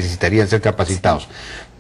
necesitarían ser capacitados.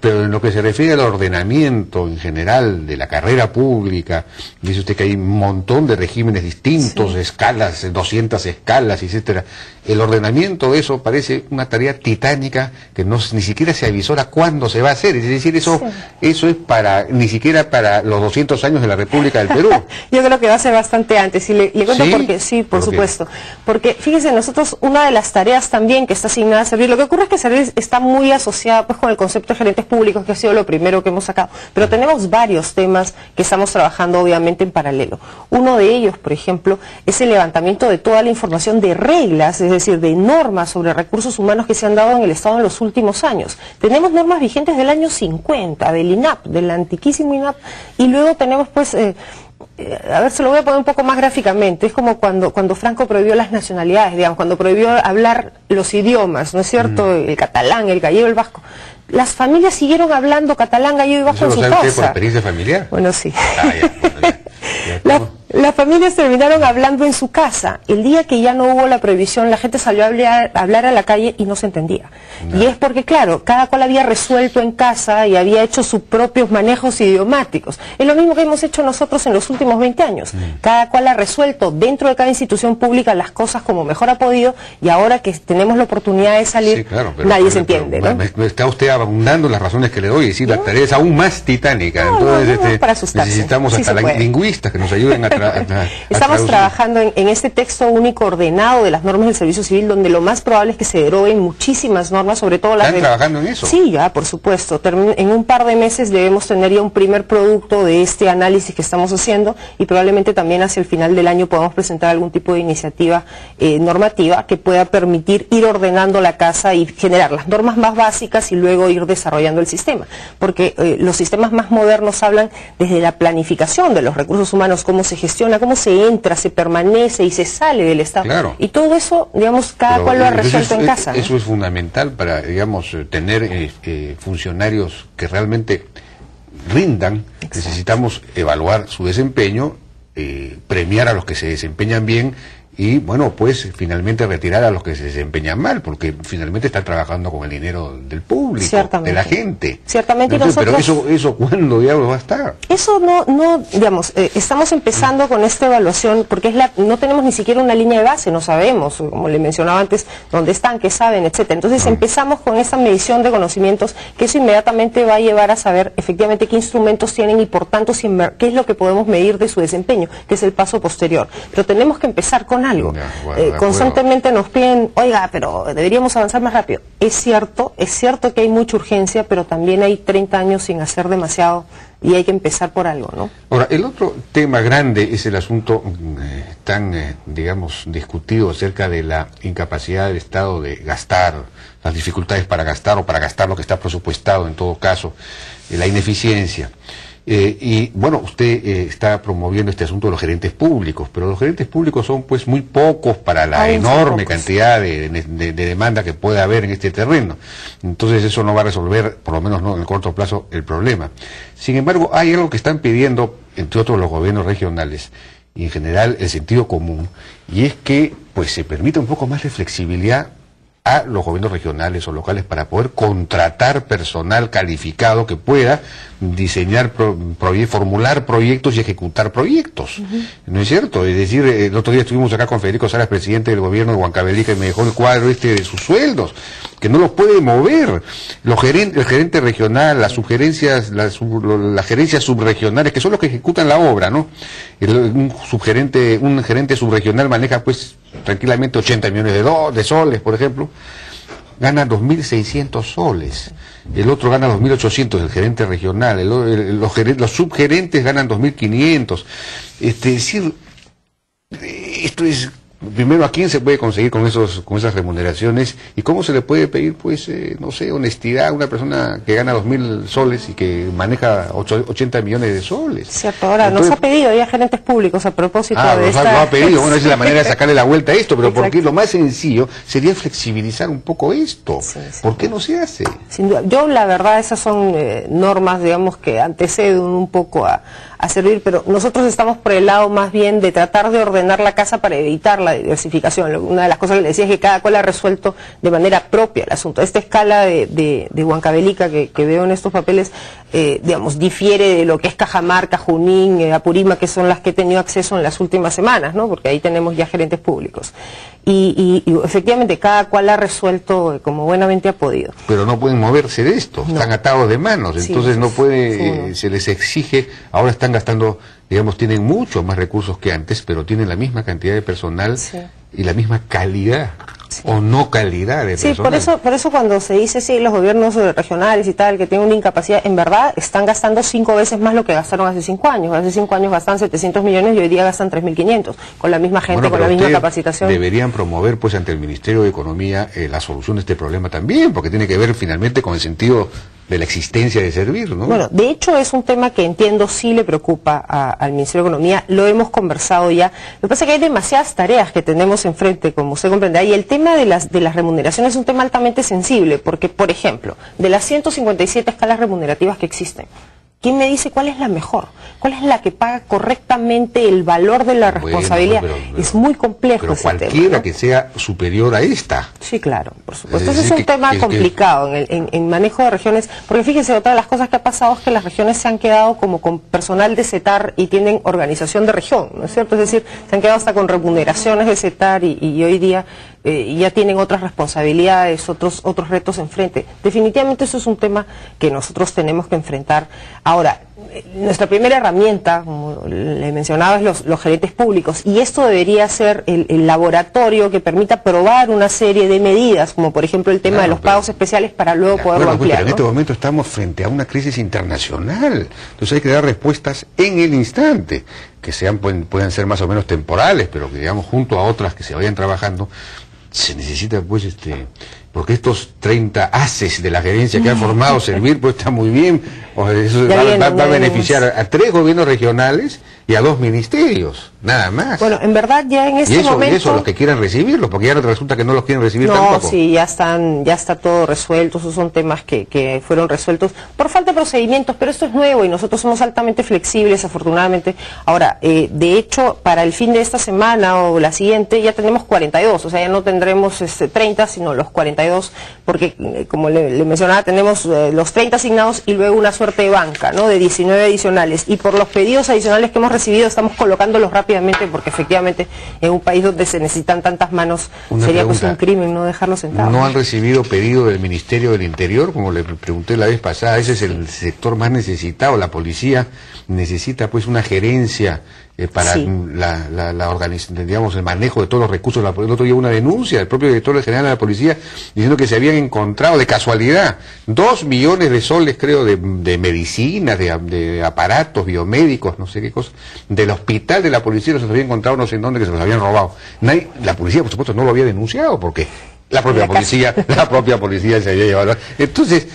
Pero en lo que se refiere al ordenamiento en general de la carrera pública, dice usted que hay un montón de regímenes distintos, escalas, 200 escalas, etcétera. El ordenamiento de eso parece una tarea titánica que no ni siquiera se avisora cuándo se va a hacer. Es decir, eso es para ni siquiera para los 200 años de la República del Perú. Yo creo que va a ser bastante antes. Y le cuento por qué. Sí, por supuesto. Porque fíjese, nosotros una de las tareas también que está asignada a Servir, lo que ocurre es que Servir está muy asociada pues con el concepto de gerentes públicos, que ha sido lo primero que hemos sacado, pero tenemos varios temas que estamos trabajando obviamente en paralelo. Uno de ellos, por ejemplo, es el levantamiento de toda la información de reglas, es decir, de normas sobre recursos humanos que se han dado en el Estado en los últimos años. Tenemos normas vigentes del año 50, del INAP, del antiquísimo INAP, y luego tenemos pues... a ver, se lo voy a poner un poco más gráficamente. Es como cuando Franco prohibió las nacionalidades, digamos, cuando prohibió hablar los idiomas, ¿no es cierto? El catalán, el gallego, el vasco. Las familias siguieron hablando catalán, gallego y vasco en su casa. ¿Eso lo sabe usted por experiencia familiar? Bueno, sí. Las familias terminaron hablando en su casa. El día que ya no hubo la prohibición, la gente salió a hablar a la calle y no se entendía. Y es porque, claro, cada cual había resuelto en casa y había hecho sus propios manejos idiomáticos. Es lo mismo que hemos hecho nosotros en los últimos 20 años. Cada cual ha resuelto dentro de cada institución pública las cosas como mejor ha podido, y ahora que tenemos la oportunidad de salir, nadie se entiende, ¿no? Me está usted abundando las razones que le doy, y decir, la tarea es aún más titánica. Entonces, para asustarse. Necesitamos hasta lingüistas que nos ayuden a Estamos trabajando en este texto único ordenado de las normas del servicio civil, donde lo más probable es que se deroguen muchísimas normas, sobre todo las... ¿Están trabajando en eso? Sí, ya, por supuesto. En un par de meses debemos tener ya un primer producto de este análisis que estamos haciendo, y probablemente también hacia el final del año podamos presentar algún tipo de iniciativa normativa que pueda permitir ir ordenando la casa y generar las normas más básicas y luego ir desarrollando el sistema. Porque los sistemas más modernos hablan desde la planificación de los recursos humanos, cómo se gestiona, cómo se entra, se permanece y se sale del Estado. Claro. Y todo eso, digamos, cada cual lo ha resuelto en casa, ¿no? Eso es fundamental para, digamos, tener funcionarios que realmente rindan. Exacto. Necesitamos evaluar su desempeño, premiar a los que se desempeñan bien y, bueno, pues finalmente retirar a los que se desempeñan mal, porque finalmente están trabajando con el dinero del público, de la gente. Ciertamente. ¿No? Pero eso ¿cuándo diablos va a estar? Eso no digamos, estamos empezando con esta evaluación, porque no tenemos ni siquiera una línea de base, no sabemos, como le mencionaba antes, dónde están, qué saben, etcétera. Entonces empezamos con esta medición de conocimientos, que eso inmediatamente va a llevar a saber efectivamente qué instrumentos tienen y por tanto qué es lo que podemos medir de su desempeño, que es el paso posterior. Pero tenemos que empezar con algo. Constantemente nos piden, oiga, pero deberíamos avanzar más rápido. Es cierto que hay mucha urgencia, pero también hay 30 años sin hacer demasiado y hay que empezar por algo, ¿no? Ahora, el otro tema grande es el asunto tan, digamos, discutido acerca de la incapacidad del Estado de gastar, las dificultades para gastar o para gastar lo que está presupuestado en todo caso, la ineficiencia. Y bueno, usted está promoviendo este asunto de los gerentes públicos, pero los gerentes públicos son pues muy pocos para la enorme cantidad de demanda que puede haber en este terreno. Entonces eso no va a resolver, por lo menos no en el corto plazo, el problema. Sin embargo, hay algo que están pidiendo, entre otros los gobiernos regionales, y en general el sentido común, y es que pues se permita un poco más de flexibilidad a los gobiernos regionales o locales para poder contratar personal calificado que pueda diseñar, formular proyectos y ejecutar proyectos. ¿No es cierto? Es decir, el otro día estuvimos acá con Federico Salas, presidente del gobierno de Huancavelica, y me dejó el cuadro de sus sueldos, que no los puede mover. El gerente regional, las sugerencias, las gerencias subregionales, que son los que ejecutan la obra, ¿no? Un gerente subregional maneja pues tranquilamente 80 millones de soles, por ejemplo, gana 2.600 soles, el otro gana 2.800, el gerente regional, los subgerentes ganan 2.500, es decir, esto es... Primero, ¿a quién se puede conseguir con esas remuneraciones? ¿Y cómo se le puede pedir, pues, no sé, honestidad a una persona que gana 2.000 soles y que maneja 80 millones de soles? Cierto, ahora entonces, nos ha pedido ya gerentes públicos a propósito de esta... lo ha pedido, bueno, esa es la manera de sacarle la vuelta a esto, pero porque lo más sencillo sería flexibilizar un poco esto. ¿Por qué no se hace? Sin duda. Yo, la verdad, esas son normas, digamos, que anteceden un poco a a servir, pero nosotros estamos por el lado más bien de tratar de ordenar la casa para evitar la diversificación. Una de las cosas que le decía es que cada cual ha resuelto de manera propia el asunto. Esta escala de Huancavelica que veo en estos papeles, digamos, difiere de lo que es Cajamarca, Junín, Apurímac, que son las que he tenido acceso en las últimas semanas, ¿no? Porque ahí tenemos ya gerentes públicos. Y efectivamente cada cual ha resuelto como buenamente ha podido. Pero no pueden moverse de esto, no. Están atados de manos, entonces no puede, se les exige, ahora están gastando, digamos, tienen muchos más recursos que antes, pero tienen la misma cantidad de personal y la misma calidad. O no calidad de personal. Sí, por eso cuando se dice, sí, los gobiernos regionales y tal, que tienen una incapacidad, en verdad están gastando 5 veces más lo que gastaron hace 5 años. Hace 5 años gastaban 700 millones y hoy día gastan 3.500, con la misma gente, con la misma capacitación. Deberían promover, pues, ante el Ministerio de Economía la solución de este problema también, porque tiene que ver finalmente con el sentido de la existencia de servir, ¿no? Bueno, de hecho es un tema que entiendo sí le preocupa al Ministerio de Economía, lo hemos conversado ya. Lo que pasa es que hay demasiadas tareas que tenemos enfrente, como usted comprenderá, y el tema de las remuneraciones es un tema altamente sensible, porque, por ejemplo, de las 157 escalas remunerativas que existen, ¿quién me dice cuál es la mejor? ¿Cuál es la que paga correctamente el valor de la responsabilidad? Pero, es muy complejo pero ese cualquiera tema, ¿no? Que sea superior a esta. Sí, claro, por supuesto. Ese es un tema complicado en manejo de regiones, porque fíjense, otra de las cosas que ha pasado es que las regiones se han quedado como con personal de CETAR y tienen organización de región, ¿no es cierto? Es decir, se han quedado hasta con remuneraciones de CETAR y hoy día ya tienen otras responsabilidades, otros retos enfrente. Definitivamente eso es un tema que nosotros tenemos que enfrentar. Ahora, nuestra primera herramienta, como le mencionaba, es los gerentes públicos, y esto debería ser el laboratorio que permita probar una serie de medidas, como por ejemplo el tema de los pagos especiales, para luego poderlo ampliar. Pero en este momento estamos frente a una crisis internacional, entonces hay que dar respuestas en el instante, que sean puedan ser más o menos temporales, pero que, digamos, junto a otras que se vayan trabajando. Se necesita, pues, porque estos 30 haces de la gerencia que han formado servir, pues está muy bien. O sea, eso va a beneficiar a 3 gobiernos regionales y a 2 ministerios, nada más. Bueno, en verdad ya en este momento... Y eso los que quieran recibirlos, porque ya resulta que no los quieren recibir tampoco. No, sí, ya está todo resuelto, esos son temas que fueron resueltos por falta de procedimientos, pero esto es nuevo y nosotros somos altamente flexibles, afortunadamente. Ahora, de hecho, para el fin de esta semana o la siguiente ya tenemos 42, o sea, ya no tendremos 30, sino los 42, porque, como le mencionaba, tenemos los 30 asignados y luego una suerte de banca, ¿no?, de 19 adicionales, y por los pedidos adicionales que hemos recibido estamos colocándolos rápidamente, porque efectivamente en un país donde se necesitan tantas manos sería pues un crimen no dejarlos sentados. ¿No han recibido pedido del Ministerio del Interior? Como le pregunté la vez pasada, ese es el sector más necesitado. La policía necesita pues una gerencia para la organización, digamos, el manejo de todos los recursos. El otro día una denuncia del propio director general de la policía diciendo que se habían encontrado de casualidad 2 millones de soles, creo, de medicinas, de aparatos biomédicos, no sé qué cosa, del hospital de la policía, los había encontrado no sé en dónde, que se los habían robado. La policía, por supuesto, no lo había denunciado porque la propia policía se había llevado. Entonces,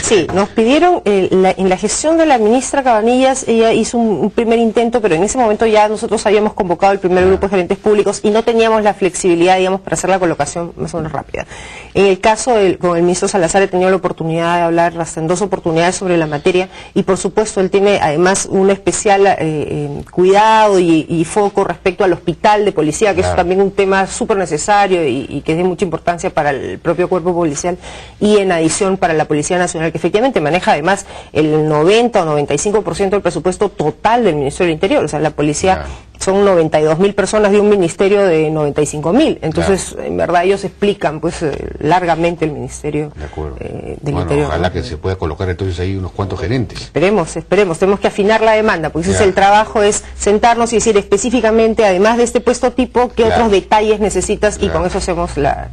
sí, nos pidieron, en la gestión de la ministra Cabanillas, ella hizo un primer intento, pero en ese momento ya nosotros habíamos convocado el primer grupo de gerentes públicos y no teníamos la flexibilidad, digamos, para hacer la colocación más o menos rápida. En el caso con el ministro Salazar he tenido la oportunidad de hablar hasta en 2 oportunidades sobre la materia, y por supuesto él tiene además un especial cuidado y foco respecto al hospital de policía, que es también un tema súper necesario y que es de mucha importancia para el propio cuerpo policial, y en adición para la Policía Nacional, que efectivamente maneja además el 90 o 95% del presupuesto total del Ministerio del Interior. O sea, la policía son 92.000 personas de un ministerio de 95.000. Entonces, en verdad, ellos explican pues largamente el Ministerio del Interior. Ojalá que se pueda colocar entonces ahí unos cuantos gerentes. Esperemos. Tenemos que afinar la demanda, porque ese es el trabajo, es sentarnos y decir específicamente, además de este puesto tipo, qué otros detalles necesitas, y con eso hacemos la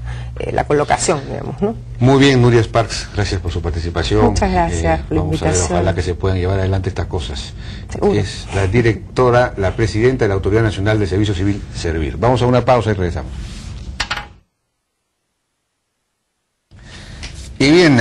colocación, digamos, ¿no? Muy bien, Nuria Sparks, gracias por su participación. Muchas gracias por la invitación. Vamos a ver, ojalá que se puedan llevar adelante estas cosas. Seguro. Es la directora, la presidenta de la Autoridad Nacional de Servicio Civil, Servir. Vamos a una pausa y regresamos. Y bien...